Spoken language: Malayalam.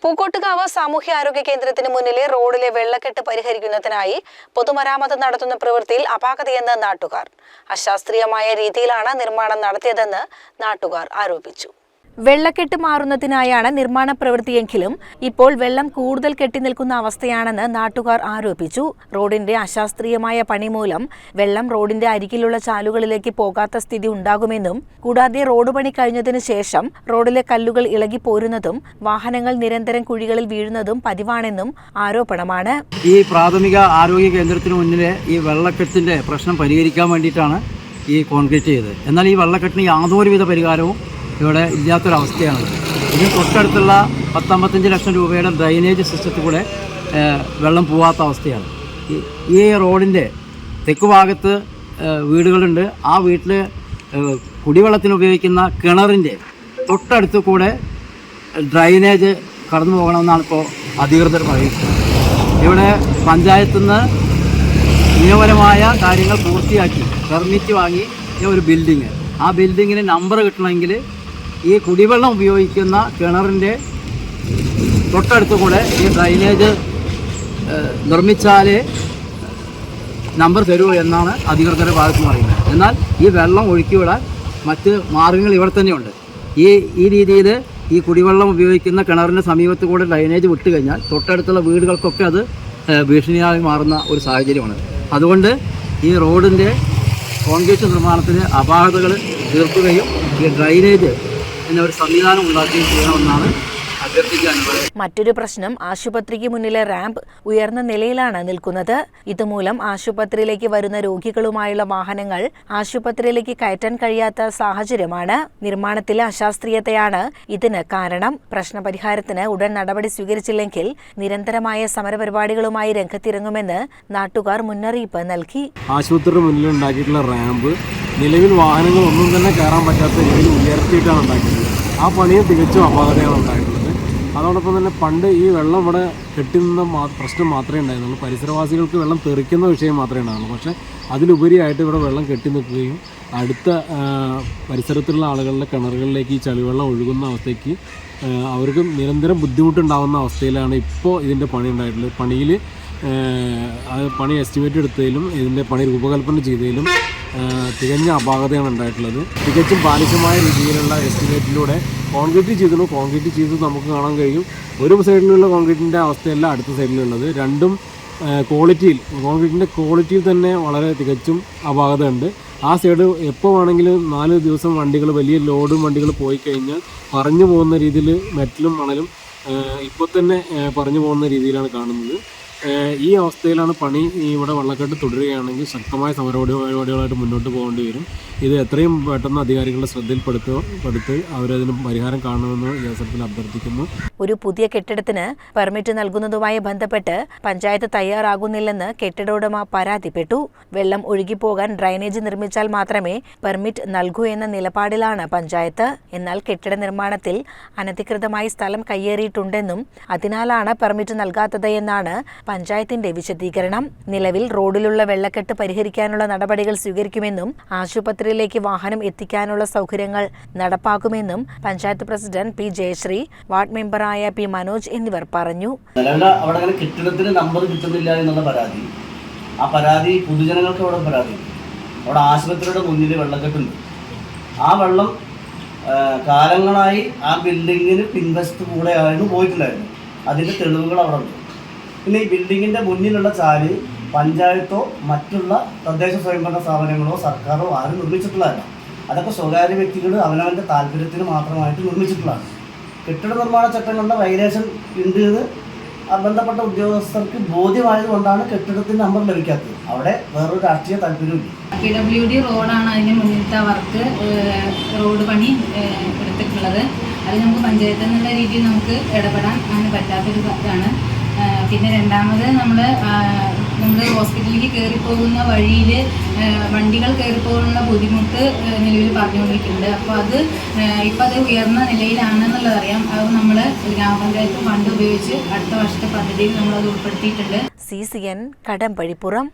പൂക്കോട്ടുകാവ് സാമൂഹ്യാരോഗ്യ കേന്ദ്രത്തിന് മുന്നിലെ റോഡിലെ വെള്ളക്കെട്ട് പരിഹരിക്കുന്നതിനായി പൊതുമരാമത്ത് നടത്തുന്ന പ്രവൃത്തിയിൽ അപാകതയെന്ന് നാട്ടുകാർ. അശാസ്ത്രീയമായ രീതിയിലാണ് നിർമ്മാണം നടത്തിയതെന്ന് നാട്ടുകാർ ആരോപിച്ചു. വെള്ളക്കെട്ട് മാറുന്നതിനായാണ് നിർമ്മാണ പ്രവൃത്തിയെങ്കിലും ഇപ്പോൾ വെള്ളം കൂടുതൽ കെട്ടിനിൽക്കുന്ന അവസ്ഥയാണെന്ന് നാട്ടുകാർ ആരോപിച്ചു. റോഡിന്റെ അശാസ്ത്രീയമായ പണി മൂലം വെള്ളം റോഡിന്റെ അരികിലുള്ള ചാലുകളിലേക്ക് പോകാത്ത സ്ഥിതി ഉണ്ടാകുമെന്നും കൂടാതെ റോഡ് പണി കഴിഞ്ഞതിനു ശേഷം റോഡിലെ കല്ലുകൾ ഇളകിപ്പോരുന്നതും വാഹനങ്ങൾ നിരന്തരം കുഴികളിൽ വീഴുന്നതും പതിവാണെന്നും ആരോപണമാണ്. ഈ പ്രാഥമിക ആരോഗ്യ കേന്ദ്രത്തിന് മുന്നിലെ ഈ വെള്ളക്കെട്ടിന്റെ പ്രശ്നം പരിഹരിക്കാൻ വേണ്ടിയിട്ടാണ് ഈ കോൺക്രീറ്റ് ചെയ്തത്. എന്നാൽ ഈ വെള്ളക്കെട്ടിന് യാതൊരുവിധ പരിഹാരവും ഇവിടെ ഇല്ലാത്തൊരവസ്ഥയാണ്. ഇതിന് തൊട്ടടുത്തുള്ള 10-55 ലക്ഷം രൂപയുടെ ഡ്രൈനേജ് സിസ്റ്റത്തിൽ കൂടെ വെള്ളം പോകാത്ത അവസ്ഥയാണ്. ഈ റോഡിൻ്റെ തെക്ക് ഭാഗത്ത് വീടുകളുണ്ട്. ആ വീട്ടിൽ കുടിവെള്ളത്തിന് ഉപയോഗിക്കുന്ന കിണറിൻ്റെ തൊട്ടടുത്ത് കൂടെ ഡ്രൈനേജ് കടന്നു പോകണമെന്നാണ് ഇപ്പോൾ അധികൃതർ പറയുന്നത്. ഇവിടെ പഞ്ചായത്തിൽ നിന്ന് നിയമപരമായ കാര്യങ്ങൾ പൂർത്തിയാക്കി പെർമിറ്റ് വാങ്ങി ഒരു ബിൽഡിങ്, ആ ബിൽഡിങ്ങിന് നമ്പർ കിട്ടണമെങ്കിൽ ഈ കുടിവെള്ളം ഉപയോഗിക്കുന്ന കിണറിൻ്റെ തൊട്ടടുത്ത് കൂടെ ഈ ഡ്രൈനേജ് നിർമ്മിച്ചാലേ നമ്പർ തരൂ എന്നാണ് അധികൃതരുടെ ഭാഗത്ത് പറയുന്നത്. എന്നാൽ ഈ വെള്ളം ഒഴുക്കിവിടാൻ മറ്റ് മാർഗങ്ങൾ ഇവിടെ തന്നെയുണ്ട്. ഈ രീതിയിൽ ഈ കുടിവെള്ളം ഉപയോഗിക്കുന്ന കിണറിൻ്റെ സമീപത്ത് കൂടെ ഡ്രൈനേജ് വിട്ട് കഴിഞ്ഞാൽ തൊട്ടടുത്തുള്ള വീടുകൾക്കൊക്കെ അത് ഭീഷണിയായി മാറുന്ന ഒരു സാഹചര്യമാണ്. അതുകൊണ്ട് ഈ റോഡിൻ്റെ കോൺക്രീറ്റ് നിർമ്മാണത്തിന് അപാകതകൾ തീർക്കുകയും ഈ ഡ്രൈനേജ് എന്ന ഒരു സംവിധാനം ഉണ്ടാക്കുകയും ചെയ്യണമെന്നാണ് അഭ്യർത്ഥിക്കാനുള്ളത്. മറ്റൊരു പ്രശ്നം, ആശുപത്രിക്ക് മുന്നിലെ റാമ്പ് ഉയർന്ന നിലയിലാണ് നിൽക്കുന്നത്. ഇതുമൂലം ആശുപത്രിയിലേക്ക് വരുന്ന രോഗികളുമായുള്ള വാഹനങ്ങൾ ആശുപത്രിയിലേക്ക് കയറ്റാൻ കഴിയാത്ത സാഹചര്യമാണ്. നിർമ്മാണത്തിലെ അശാസ്ത്രീയതയാണ് ഇതിന് കാരണം. പ്രശ്നപരിഹാരത്തിന് ഉടൻ നടപടി സ്വീകരിച്ചില്ലെങ്കിൽ നിരന്തരമായ സമരപരിപാടികളുമായി രംഗത്തിറങ്ങുമെന്ന് നാട്ടുകാർ മുന്നറിയിപ്പ് നൽകി. ആശുപത്രിയുടെ മുന്നിൽ ഉണ്ടാക്കിയിട്ടുള്ള റാമ്പ് നിലവിൽ വാഹനങ്ങൾ ഒന്നും തന്നെ കയറാൻ പറ്റാത്ത രീതിയിൽ ഉയർത്തിയിട്ടാണ് ഉണ്ടാക്കിയിട്ടുള്ളത്. ആ പണിയും തികച്ചും അപാകതയാണ് ഉണ്ടായിട്ടുള്ളത്. അതോടൊപ്പം തന്നെ പണ്ട് ഈ വെള്ളം ഇവിടെ കെട്ടിനിന്ന പ്രശ്നം മാത്രമേ ഉണ്ടായിരുന്നുള്ളൂ. പരിസരവാസികൾക്ക് വെള്ളം തെറിക്കുന്ന വിഷയം മാത്രമേ ഉണ്ടാകുള്ളൂ. പക്ഷേ അതിലുപരിയായിട്ട് ഇവിടെ വെള്ളം കെട്ടി നിൽക്കുകയും അടുത്ത പരിസരത്തുള്ള ആളുകളുടെ കിണറുകളിലേക്ക് ഈ ചളിവെള്ളം ഒഴുകുന്ന അവസ്ഥയ്ക്ക് അവർക്ക് നിരന്തരം ബുദ്ധിമുട്ടുണ്ടാകുന്ന അവസ്ഥയിലാണ് ഇപ്പോൾ ഇതിൻ്റെ പണി ഉണ്ടായിട്ടുള്ളത്. പണി എസ്റ്റിമേറ്റ് എടുത്തതിലും ഇതിൻ്റെ പണി രൂപകൽപ്പന ചെയ്തതിലും തികഞ്ഞ അപാകതയാണ് ഉണ്ടായിട്ടുള്ളത്. തികച്ചും ബാലിശമായ രീതിയിലുള്ള എസ്റ്റിമേറ്റിലൂടെ കോൺക്രീറ്റ് ചെയ്തു നമുക്ക് കാണാൻ കഴിയും. ഒരു സൈഡിലുള്ള കോൺക്രീറ്റിൻ്റെ അവസ്ഥയല്ല അടുത്ത സൈഡിലുള്ളത്. രണ്ടും കോൺക്രീറ്റിൻ്റെ ക്വാളിറ്റിയിൽ തന്നെ വളരെ തികച്ചും അപാകത ഉണ്ട്. ആ സൈഡ് എപ്പോൾ വേണമെങ്കിലും 4 ദിവസം വലിയ ലോഡും വണ്ടികൾ പോയി കഴിഞ്ഞാൽ പറഞ്ഞു പോകുന്ന രീതിയിൽ മെറ്റലും മണലും ഇപ്പോൾ തന്നെ പറഞ്ഞു പോകുന്ന രീതിയിലാണ് കാണുന്നത്. ഈ അവസ്ഥയിലാണ് പണി. ഇവിടെ വെള്ളക്കെട്ട് തുടരുകയാണെങ്കിൽ ശക്തമായ സമരപരിപാടികളായിട്ട് മുന്നോട്ട് പോകേണ്ടി വരും. ഇത് എത്രയും പെട്ടെന്ന് അധികാരികളുടെ ശ്രദ്ധയിൽപ്പെടുത്തി അവരതിന് പരിഹാരം കാണണമെന്ന് ഈ അവസരത്തിൽ അഭ്യർത്ഥിക്കുന്നു. ഒരു പുതിയ കെട്ടിടത്തിന് പെർമിറ്റ് നൽകുന്നതുമായി ബന്ധപ്പെട്ട് പഞ്ചായത്ത് തയ്യാറാകുന്നില്ലെന്ന് കെട്ടിട ഉടമ പരാതിപ്പെട്ടു. വെള്ളം ഒഴുകിപ്പോകാൻ ഡ്രൈനേജ് നിർമ്മിച്ചാൽ മാത്രമേ പെർമിറ്റ് നൽകൂ എന്ന നിലപാടിലാണ് പഞ്ചായത്ത്. എന്നാൽ കെട്ടിട നിർമ്മാണത്തിൽ അനധികൃതമായി സ്ഥലം കയ്യേറിയിട്ടുണ്ടെന്നും അതിനാലാണ് പെർമിറ്റ് നൽകാത്തത് എന്നാണ് പഞ്ചായത്തിന്റെ വിശദീകരണം. നിലവിൽ റോഡിലുള്ള വെള്ളക്കെട്ട് പരിഹരിക്കാനുള്ള നടപടികൾ സ്വീകരിക്കുമെന്നും ആശുപത്രിയിലേക്ക് വാഹനം എത്തിക്കാനുള്ള സൗകര്യങ്ങൾ നടപ്പാക്കുമെന്നും panchayat president P Jayasree, ward മെമ്പറായ പി മനോജ് എന്നിവർ പറഞ്ഞു. അവിടെ കെട്ടിടത്തിന് നമ്പർ കിട്ടുന്നില്ല എന്നുള്ള പരാതി, ആ പരാതി പൊതുജനങ്ങൾക്ക് അവിടെ പരാതി. അവിടെ ആശുപത്രിയുടെ മുന്നിൽ വെള്ളക്കെട്ടുണ്ട്. ആ വെള്ളം കാലങ്ങളായി ആ ബിൽഡിങ്ങിന് പിൻവശത്ത് കൂടെയായിരുന്നു പോയിട്ടുണ്ടായിരുന്നു. അതിൻ്റെ തെളിവുകൾ അവിടെ ഉണ്ട്. പിന്നെ ഈ ബിൽഡിങ്ങിൻ്റെ മുന്നിലുള്ള ചാല് പഞ്ചായത്തോ മറ്റുള്ള തദ്ദേശ സ്വയംഭരണ സ്ഥാപനങ്ങളോ സർക്കാരോ ആരും നിർമ്മിച്ചിട്ടുള്ളതല്ല. അതൊക്കെ സ്വകാര്യ വ്യക്തികൾ അവനവൻ്റെ താല്പര്യത്തിന് മാത്രമായിട്ട് നിർമ്മിച്ചിട്ടുള്ളതാണ്. കെട്ടിട നിർമ്മാണ ചട്ടങ്ങളുടെ വൈലേഷൻ ഉണ്ട് എന്ന് ബന്ധപ്പെട്ട ഉദ്യോഗസ്ഥർക്ക് ബോധ്യമായതുകൊണ്ടാണ് കെട്ടിടത്തിന് നമ്പർ ലഭിക്കാത്തത്. അവിടെ വേറൊരു രാഷ്ട്രീയ താല്പര്യമില്ല. PWD റോഡാണ് അതിന് മുന്നിലത്തെ വർക്ക് റോഡ് പണി എടുത്തിട്ടുള്ളത്. അത് നമുക്ക് പഞ്ചായത്ത് എന്നുള്ള രീതിയിൽ നമുക്ക് ഇടപെടാൻ അങ്ങനെ പറ്റാത്തൊരു ഇതാണ്. പിന്നെ രണ്ടാമത് നമ്മൾ ഹോസ്പിറ്റലിലേക്ക് കയറിപ്പോകുന്ന വഴിയിൽ വണ്ടികൾ കയറിപ്പോകുന്ന ബുദ്ധിമുട്ട് നിലവിൽ പറഞ്ഞുകൊണ്ടിരിക്കുന്നുണ്ട്. അപ്പോൾ ഇപ്പം അത് ഉയർന്ന നിലയിലാണെന്നുള്ളതറിയാം. അത് നമ്മൾ ഗ്രാമപഞ്ചായത്ത് ഫണ്ട് ഉപയോഗിച്ച് അടുത്ത വർഷത്തെ പദ്ധതിയിൽ നമ്മളത് ഉൾപ്പെടുത്തിയിട്ടുണ്ട്. CCN കടമ്പഴിപ്പുറം.